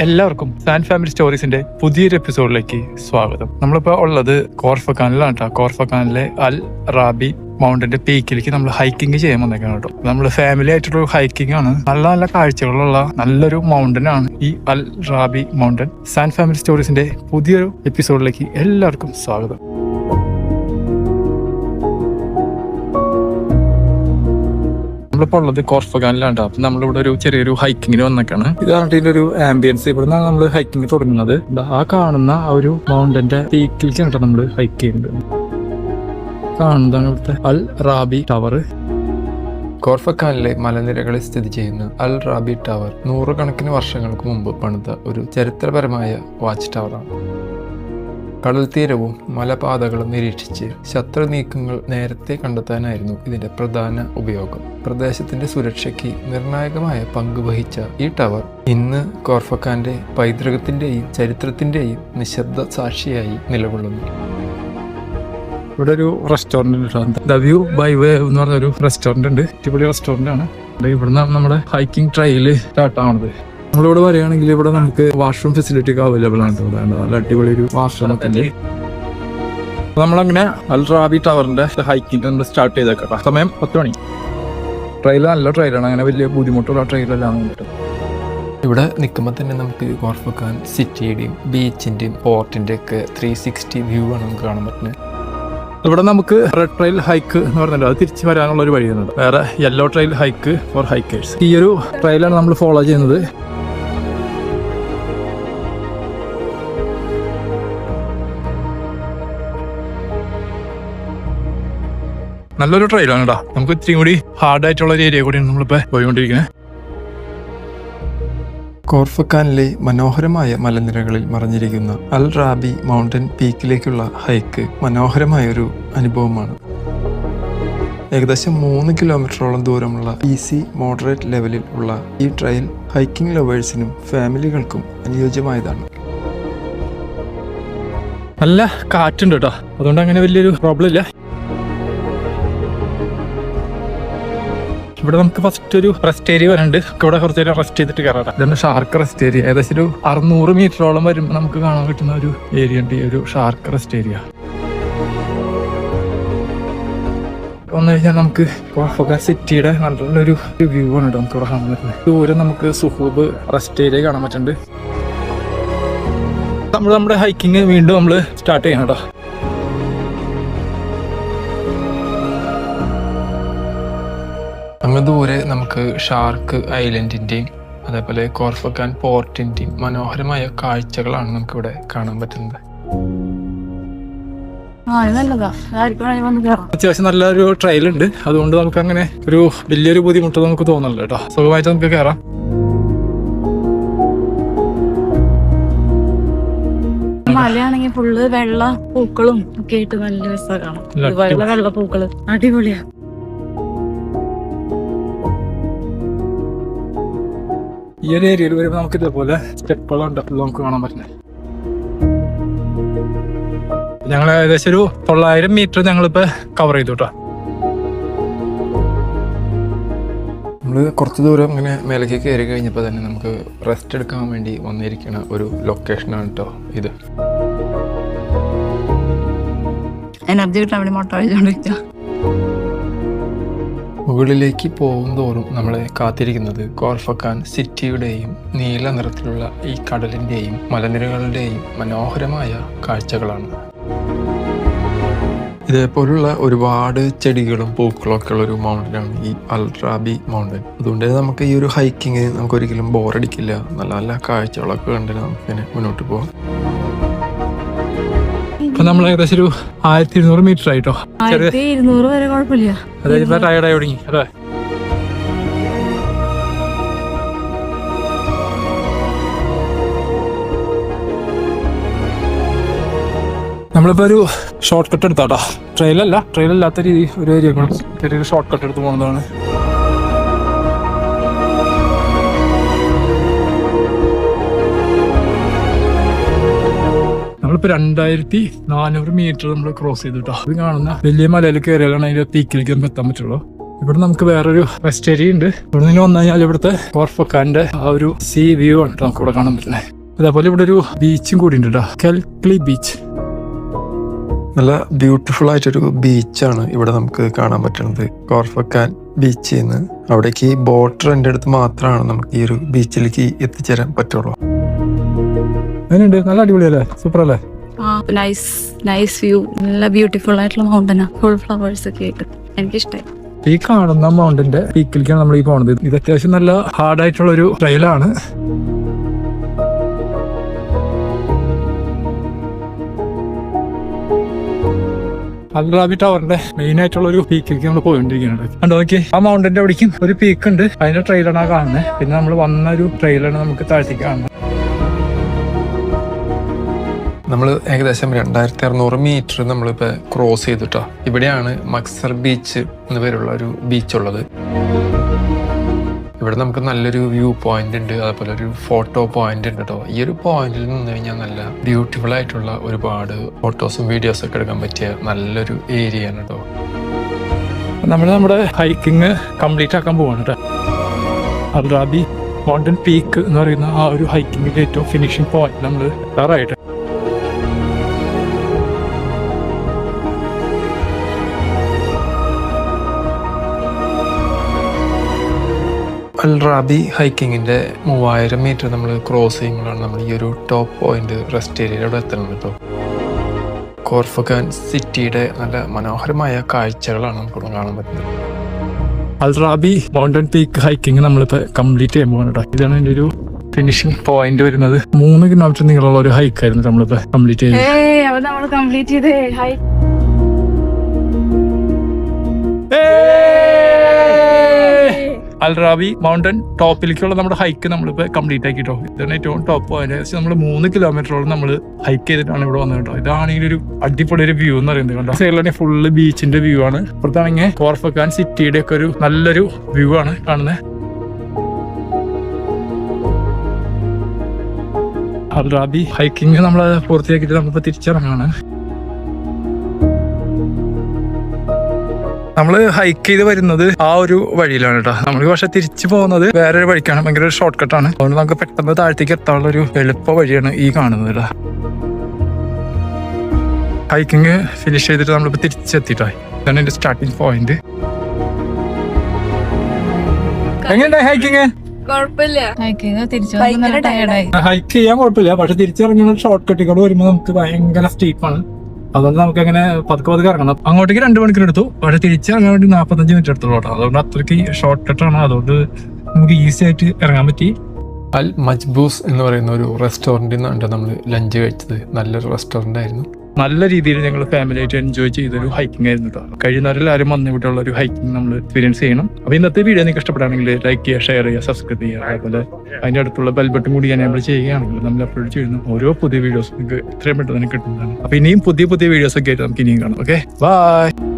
എല്ലാവർക്കും sand family സ്റ്റോറീസിന്റെ പുതിയൊരു എപ്പിസോഡിലേക്ക് സ്വാഗതം. നമ്മളിപ്പോ ഉള്ളത് കോർഫക്കാനിലാണ് കേട്ടോ. കോർഫക്കാനിലെ അൽ റാബി മൗണ്ടന്റെ പീക്കിലേക്ക് നമ്മൾ ഹൈക്കിംഗ് ചെയ്യാൻ വന്നേക്കാണ് കേട്ടോ. നമ്മൾ ഫാമിലി ആയിട്ടുള്ള ഹൈക്കിംഗ് ആണ്. നല്ല നല്ല കാഴ്ചകളുള്ള നല്ലൊരു മൗണ്ടൻ ആണ് ഈ അൽ റാബി മൗണ്ടൻ. സാൻഡ് ഫാമിലി സ്റ്റോറീസിന്റെ പുതിയൊരു എപ്പിസോഡിലേക്ക് എല്ലാവർക്കും സ്വാഗതം. നമ്മളിപ്പോൾ ഉള്ളത് കോർഫക്കാനിലാണ്. അപ്പൊ നമ്മളിവിടെ ഒരു ചെറിയൊരു ഹൈക്കിങ്ങിന് വന്നേക്കാണ്. ഇതാണ് ഇതിന്റെ ഒരു ആംബിയൻസ്. ഇവിടെ നിന്നാണ് നമ്മൾ ഹൈക്കിങ് തുടങ്ങുന്നത്. ആ കാണുന്ന ആ ഒരു മൗണ്ടന്റെ പീക്കിലേക്കാണ് നമ്മൾ ഹൈക്ക് ചെയ്യുന്നത്. കാണുന്നതാണ് ഇവിടുത്തെ അൽ റാബി ടവർ. കോർഫക്കാനിലെ മലനിരകളിൽ സ്ഥിതി ചെയ്യുന്ന അൽ റാബി ടവർ നൂറുകണക്കിന് വർഷങ്ങൾക്ക് മുമ്പ് പണിത ഒരു ചരിത്രപരമായ വാച്ച് ടവറാണ്. കടൽ തീരവും മലപാതകളും നിരീക്ഷിച്ച് ശത്രു നീക്കങ്ങൾ നേരത്തെ കണ്ടെത്താനായിരുന്നു ഇതിന്റെ പ്രധാന ഉപയോഗം. പ്രദേശത്തിന്റെ സുരക്ഷയ്ക്ക് നിർണായകമായ പങ്ക് വഹിച്ച ഈ ടവർ ഇന്ന് കോർഫക്കാന്റെ പൈതൃകത്തിന്റെയും ചരിത്രത്തിന്റെയും നിശബ്ദ സാക്ഷിയായി നിലകൊള്ളുന്നു. ഇവിടെ ഒരു restaurant the view by wave എന്ന് പറഞ്ഞൊരു റെസ്റ്റോറന്റ് ഉണ്ട്. അടിപൊളി റെസ്റ്റോറന്റ് ആണ്. ഇവിടുന്ന് നമ്മുടെ ഹൈക്കിംഗ് ട്രയൽ സ്റ്റാർട്ട് ആവുന്നത്. നമ്മളിവിടെ പറയുകയാണെങ്കിൽ ഇവിടെ നമുക്ക് വാഷ്റൂം ഫെസിലിറ്റി ഒക്കെ അവൈലബിൾ ആണ്. ഇവിടെ നല്ല അടിപൊളി ഒരു വാഷ്റൂം ഒക്കെ ഉണ്ട്. നമ്മളങ്ങനെ അൽ റാബി ടവറിന്റെ ഹൈക്കിംഗ് സ്റ്റാർട്ട് ചെയ്തേക്കാം. സമയം 10 മണി. ട്രെയിൽ നല്ല ട്രെയിലാണ്. അങ്ങനെ വലിയ ബുദ്ധിമുട്ടുള്ള ട്രെയിലെല്ലാം കിട്ടും. ഇവിടെ നിൽക്കുമ്പോൾ തന്നെ നമുക്ക് കോർഫക്കാൻ സിറ്റിയുടെയും ബീച്ചിന്റെയും പോർട്ടിന്റെ ഒക്കെ 360 വ്യൂ ആണ് നമുക്ക് കാണാൻ പറ്റുന്നത്. ഇവിടെ നമുക്ക് റെഡ് ട്രെയിൽ ഹൈക്ക് എന്ന് പറഞ്ഞിട്ടുണ്ട്. അത് തിരിച്ചു വരാനുള്ള ഒരു വഴിയുണ്ട്. വേറെ yellow trail hike for hikers. ഈ ഒരു ട്രെയിലാണ് നമ്മൾ ഫോളോ ചെയ്യുന്നത്. നല്ലൊരു ട്രെയിലാണ് കേട്ടോ. നമുക്ക് ഇത്തിരി കൂടി ഹാർഡ് ആയിട്ടുള്ള ഒരു ഏരിയ കൂടിയാണ് നമ്മളിപ്പോ പോയിക്കൊണ്ടിരിക്കുന്നത്. കോർഫക്കാനിലെ മനോഹരമായ മലനിരകളിൽ മറഞ്ഞിരിക്കുന്ന അൽ റാബി മൗണ്ടൻ പീക്കിലേക്കുള്ള ഹൈക്ക് മനോഹരമായൊരു അനുഭവമാണ്. ഏകദേശം 3 കിലോമീറ്ററോളം ദൂരമുള്ള ഈസി മോഡറേറ്റ് ലെവലിൽ ഉള്ള ഈ ട്രെയിൽ ഹൈക്കിംഗ് ലവേഴ്സിനും ഫാമിലികൾക്കും അനുയോജ്യമായതാണ്. നല്ല കാറ്റുണ്ട് കേട്ടോ. അതുകൊണ്ട് അങ്ങനെ വലിയൊരു പ്രോബ്ലം ഇല്ല. ഇവിടെ നമുക്ക് ഫസ്റ്റ് ഒരു റെസ്റ്റ് ഏരിയ വരുന്നുണ്ട്. ഇവിടെ കുറച്ച് നേരം റെസ്റ്റ് ചെയ്തിട്ട് കയറാം. ഇതാണ് ഷാർക്ക് റെസ്റ്റ് ഏരിയ. ഏകദേശം ഒരു 600 മീറ്ററോളം വരുമ്പോൾ നമുക്ക് കാണാൻ പറ്റുന്ന ഒരു ഏരിയ ഉണ്ട്. ഈ ഒരു ഷാർക്ക് റെസ്റ്റ് ഏരിയ വന്നു കഴിഞ്ഞാൽ നമുക്ക് കോർഫക്കാൻ സിറ്റിയുടെ നല്ലൊരു വ്യൂ ആണ് നമുക്ക് ഇവിടെ കാണാൻ പറ്റുന്നത്. ദൂരം നമുക്ക് സുഹൂബ് റെസ്റ്റ് ഏരിയ കാണാൻ പറ്റുന്നുണ്ട്. നമ്മുടെ ഹൈക്കിങ് വീണ്ടും നമ്മൾ സ്റ്റാർട്ട് ചെയ്യണം കേട്ടോ. അങ്ങ് ദൂരെ നമുക്ക് ഷാർക്ക് ഐലൻഡിന്റെയും അതേപോലെ കോർഫക്കാൻ പോർട്ടിന്റെയും മനോഹരമായ കാഴ്ചകളാണ് നമുക്കിവിടെ കാണാൻ പറ്റുന്നത്. അത്യാവശ്യം നല്ലൊരു ട്രെയിൽ ഉണ്ട്. അതുകൊണ്ട് നമുക്ക് അങ്ങനെ ഒരു വലിയൊരു ബുദ്ധിമുട്ട് നമുക്ക് തോന്നുന്നില്ല കേട്ടോ. സുഖമായിട്ട് നമുക്ക് കയറാം. മലയാണെങ്കിൽ ഫുള്ള് വെള്ള പൂക്കളും ഒക്കെ ആയിട്ട് നല്ല രസം കാണാം. വെള്ള പൂക്കള് അടിപൊളിയാ. ഈ ഒരു ഏരിയയിൽ വരുമ്പോൾ നമുക്ക് ഇതേപോലെ സ്റ്റെപ്പുകളുണ്ട്. നമുക്ക് കാണാൻ പറ്റുന്നത്. ഞങ്ങൾ ഏകദേശം ഒരു 900 മീറ്റർ ഞങ്ങളിപ്പോ കവർ ചെയ്തു കേട്ടോ. നമ്മൾ കുറച്ച് ദൂരം ഇങ്ങനെ മേലേക്ക് കയറി കഴിഞ്ഞപ്പോൾ തന്നെ നമുക്ക് റെസ്റ്റ് എടുക്കാൻ വേണ്ടി വന്നിരിക്കുന്ന ഒരു ലൊക്കേഷനാണ് കേട്ടോ ഇത്. എനർജി കിട്ടാൻ വേണ്ടി മുട്ട കഴിച്ചോണ്ടിരിക്കുക. മുകളിലേക്ക് പോകും തോറും നമ്മളെ കാത്തിരിക്കുന്നത് കോർഫക്കാൻ സിറ്റിയുടെയും നീല നിറത്തിലുള്ള ഈ കടലിന്റെയും മലനിരകളുടെയും മനോഹരമായ കാഴ്ചകളാണ്. ഇതേപോലുള്ള ഒരുപാട് ചെടികളും പൂക്കളും ഒക്കെ ഉള്ള ഒരു മൗണ്ടനാണ് ഈ അൽ റാബി മൗണ്ടൻ. അതുകൊണ്ട് നമുക്ക് ഈ ഒരു ഹൈക്കിങ് നമുക്ക് ഒരിക്കലും ബോറടിക്കില്ല. നല്ല നല്ല കാഴ്ചകളൊക്കെ കണ്ടിട്ട് നമുക്കിങ്ങനെ മുന്നോട്ട് പോകാം. ഇപ്പൊ നമ്മൾ ഏകദേശം ഒരു 1200 മീറ്റർ ആയിട്ടോ. 1200 വരെ കുഴപ്പമില്ല. അതായത് ടയർഡായി തുടങ്ങി അല്ലേ. നമ്മളിപ്പോ ഒരു ഷോർട്ട് കട്ട് എടുത്താട്ടോ. ട്രെയിലല്ലാത്ത രീതി ഒരു ഏരിയ ചെറിയൊരു ഷോർട്ട് കട്ട് എടുത്ത് പോകുന്നതാണ്. നമ്മളിപ്പോ 2400 മീറ്റർ നമ്മൾ ക്രോസ് ചെയ്തിട്ടോ. ഇത് കാണുന്ന വലിയ മലയിൽ കയറിയാലാണ് അതിന്റെ പീക്കിലേക്ക് നമുക്ക് എത്താൻ പറ്റുള്ളൂ. ഇവിടെ നമുക്ക് വേറൊരു റെസ്റ്റ് ഏരിയ ഉണ്ട്. ഇവിടെ നിന്ന് വന്നു കഴിഞ്ഞാൽ ഇവിടുത്തെ കോർഫക്കാന്റെ ആ ഒരു സീ വ്യൂ ആണ് നമുക്ക് ഇവിടെ കാണാൻ പറ്റുന്നത്. അതേപോലെ ഇവിടെ ഒരു ബീച്ചും കൂടി ഉണ്ട് കേട്ടോ, കെൽക്ലി ബീച്ച്. നല്ല ബ്യൂട്ടിഫുൾ ആയിട്ടൊരു ബീച്ചാണ് ഇവിടെ നമുക്ക് കാണാൻ പറ്റുന്നത്. കോർഫക്കാൻ ബീച്ചിൽ നിന്ന് അവിടേക്ക് ബോട്ട് റെന്റ് എടുത്ത് മാത്രമാണ് നമുക്ക് ഈ ഒരു ബീച്ചിലേക്ക് എത്തിച്ചേരാൻ പറ്റുള്ളൂ. അതിനുണ്ട്, നല്ല അടിപൊളിയല്ലേ, സൂപ്പർ അല്ലേ? നൈസ് വ്യൂ, നല്ല ബ്യൂട്ടിഫുൾ ആയിട്ടുള്ള മൗണ്ടനാ, ഫുൾ ഫ്ലവേഴ്സ് ഒക്കെ ആയിട്ട് എനിക്കിഷ്ടായി. ഈ കാണുന്ന മൗണ്ടന്റെ പീക്കിലേക്കാണ് നമ്മൾ ഈ പോണത്. ഇത് അത്യാവശ്യം നല്ല ഹാർഡായിട്ടുള്ള ഒരു ട്രെയിലാണ്. അൽ റാബി ടവറിന്റെ മെയിൻ ആയിട്ടുള്ള ഒരു പീക്കിലേക്ക് നമ്മൾ പോയിക്കൊണ്ടിരിക്കുന്നുണ്ട്. കണ്ടോ നോക്കി, ആ മൗണ്ടന്റെ അവിടേക്കും ഒരു പീക്ക് ഉണ്ട്, അതിന്റെ ട്രെയിലാണ് ആ കാണുന്നത്. പിന്നെ നമ്മൾ വന്ന ഒരു ട്രെയിലാണ് നമുക്ക് താഴ്ത്തേക്ക് കാണുന്നത്. നമ്മൾ ഏകദേശം 2600 മീറ്റർ നമ്മളിപ്പോൾ ക്രോസ് ചെയ്തിട്ടോ. ഇവിടെയാണ് മക്സർ ബീച്ച് എന്ന പേരുള്ള ഒരു ബീച്ചുള്ളത്. ഇവിടെ നമുക്ക് നല്ലൊരു വ്യൂ പോയിന്റ് ഉണ്ട്, അതുപോലെ ഒരു ഫോട്ടോ പോയിന്റ് ഉണ്ട് കേട്ടോ. ഈ ഒരു പോയിന്റിൽ നിന്ന് കഴിഞ്ഞാൽ നല്ല ബ്യൂട്ടിഫുൾ ആയിട്ടുള്ള ഒരുപാട് ഫോട്ടോസും വീഡിയോസും ഒക്കെ എടുക്കാൻ പറ്റിയ നല്ലൊരു ഏരിയ ആണ് കേട്ടോ. നമ്മുടെ ഹൈക്കിങ് കംപ്ലീറ്റ് ആക്കാൻ പോവാണ് കേട്ടോ. അൽ റാബി മൗണ്ടൻ പീക്ക് എന്ന് പറയുന്ന ആ ഒരു ഹൈക്കിങ്ങിന്റെ ഏറ്റവും ഫിനിഷിംഗ് പോയിന്റ് നമ്മൾ എത്താറായിട്ട്. അൽ റാബി ഹൈക്കിങ്ങിന്റെ 3000 മീറ്റർ നമ്മൾ ക്രോസ് ചെയ്യുമ്പോഴാണ് നമ്മൾ ഈ ഒരു ടോപ്പ് പോയിന്റ് റെസ്റ്റ് ഏരിയയിലൂടെ എത്തുന്നത് കേട്ടോ. കോർഫക്കാൻ സിറ്റിയുടെ നല്ല മനോഹരമായ കാഴ്ചകളാണ് നമുക്ക് കാണാൻ പറ്റുന്നത്. അൽ റാബി മൗണ്ടൻ പീക്ക് ഹൈക്കിങ് നമ്മളിപ്പോൾ കംപ്ലീറ്റ് ചെയ്യാൻ പോകാൻ കേട്ടോ. ഇതാണ് എൻ്റെ ഒരു ഫിനിഷിംഗ് പോയിന്റ് വരുന്നത്. 3 കിലോമീറ്റർ നീളമുള്ള ഒരു ഹൈക്കായിരുന്നു നമ്മളിപ്പോൾ കംപ്ലീറ്റ് ചെയ്തത്. നമ്മൾ കംപ്ലീറ്റ് ചെയ്തേ ഹൈക്ക്. അൽ റാബി മൗണ്ടൻ ടോപ്പിലേക്കുള്ള നമ്മുടെ ഹൈക്ക് നമ്മളിപ്പോൾ കംപ്ലീറ്റ് ആക്കിട്ടോ. ഇതാണ് ഏറ്റവും ടോപ്പ് പോയിന്റ്. നമ്മൾ 3 കിലോമീറ്ററോളം നമ്മൾ ഹൈക്ക് ചെയ്തിട്ടാണ് ഇവിടെ വന്നത് കേട്ടോ. ഇതാണെങ്കിൽ ഒരു അടിപൊളി ഒരു വ്യൂ എന്ന് പറയുന്നത് കണ്ടോ. സൈഡിലാണെങ്കിൽ ഫുള്ള് ബീച്ചിന്റെ വ്യൂ ആണ്. ഇപ്പുറത്താണെങ്കിൽ കോർഫക്കാൻ സിറ്റിയുടെ ഒക്കെ ഒരു നല്ലൊരു വ്യൂ ആണ് കാണുന്നത്. അൽ റാബി ഹൈക്കിങ് നമ്മൾ പൂർത്തിയാക്കിയിട്ട് നമ്മളിപ്പോൾ തിരിച്ചിറങ്ങാണ്. നമ്മള് ഹൈക്ക് ചെയ്ത് വരുന്നത് ആ ഒരു വഴിയിലാണ് കേട്ടോ. നമ്മൾ പക്ഷെ തിരിച്ചു പോകുന്നത് വേറൊരു വഴിക്കാണ്. ഭയങ്കര ഒരു ഷോർട്ട് കട്ടാണ്. അതുകൊണ്ട് നമുക്ക് പെട്ടെന്ന് താഴത്തേക്ക് എത്താനുള്ള ഒരു എളുപ്പ വഴിയാണ് ഈ കാണുന്നത് കേട്ടോ. ഹൈക്കിങ് ഫിനിഷ് ചെയ്തിട്ട് നമ്മളിപ്പോ തിരിച്ചെത്തിട്ടായി. ഇതാണ് എന്റെ സ്റ്റാർട്ടിങ് പോയിന്റ്. എങ്ങനെയുണ്ടായി ഹൈക്കിങ്? ഹൈക്ക് ചെയ്യാൻ കുഴപ്പമില്ല, പക്ഷെ തിരിച്ചിറങ്ങുന്ന ഷോർട്ട് കട്ടിക്കൂടെ വരുമ്പോൾ നമുക്ക് ഭയങ്കര സ്റ്റീപ്പാണ്. അതുകൊണ്ട് നമുക്ക് അങ്ങനെ പതുക്കെ ഇറങ്ങണം. അങ്ങോട്ടേക്ക് 2 മണിക്കൂർ എടുത്തു, പക്ഷെ തിരിച്ചിറങ്ങാൻ വേണ്ടി 45 മിനിറ്റ് എടുത്തുള്ളൂ കേട്ടോ. അതുകൊണ്ട് അത്രയ്ക്ക് ഷോർട്ട് കട്ടാണ്. അതുകൊണ്ട് നമുക്ക് ഈസി ആയിട്ട് ഇറങ്ങാൻ പറ്റി. അൽ മജ്ബൂസ് എന്ന് പറയുന്ന ഒരു റെസ്റ്റോറൻറ്റിൽ നിന്നാണ് നമ്മൾ ലഞ്ച് കഴിച്ചത്. നല്ലൊരു റെസ്റ്റോറൻ്റ് ആയിരുന്നു. നല്ല രീതിയിൽ ഞങ്ങൾ ഫാമിലി ആയിട്ട് എൻജോയ് ചെയ്തൊരു ഹൈക്കിംഗ് ആയിരുന്നു കേട്ടോ. കഴിയുന്നവരെല്ലാവരും വന്ന് ഇവിടെയുള്ള ഒരു ഹൈക്കിംഗ് നമ്മൾ എക്സ്പീരിയൻസ് ചെയ്യണം. അപ്പോൾ ഇന്നത്തെ വീഡിയോ നിങ്ങൾക്ക് ഇഷ്ടപ്പെടുകയാണെങ്കിൽ ലൈക്ക് ചെയ്യുക, ഷെയർ ചെയ്യുക, സബ്സ്ക്രൈബ് ചെയ്യുക. അതുപോലെ അതിൻ്റെ അടുത്തുള്ള ബെൽ ബട്ടൺ കൂടി എനേബിൾ ചെയ്യുകയാണെങ്കിൽ നമ്മൾ അപ്ലോഡ് ചെയ്യുന്ന ഓരോ പുതിയ വീഡിയോസ് നിങ്ങൾക്ക് എത്രയും പെട്ടെന്ന് തന്നെ കിട്ടുന്നതാണ്. അപ്പോൾ ഇനിയും പുതിയ വീഡിയോസ് ഒക്കെ ആയിട്ട് നമുക്ക് ഇനിയും കാണാം. Okay, by.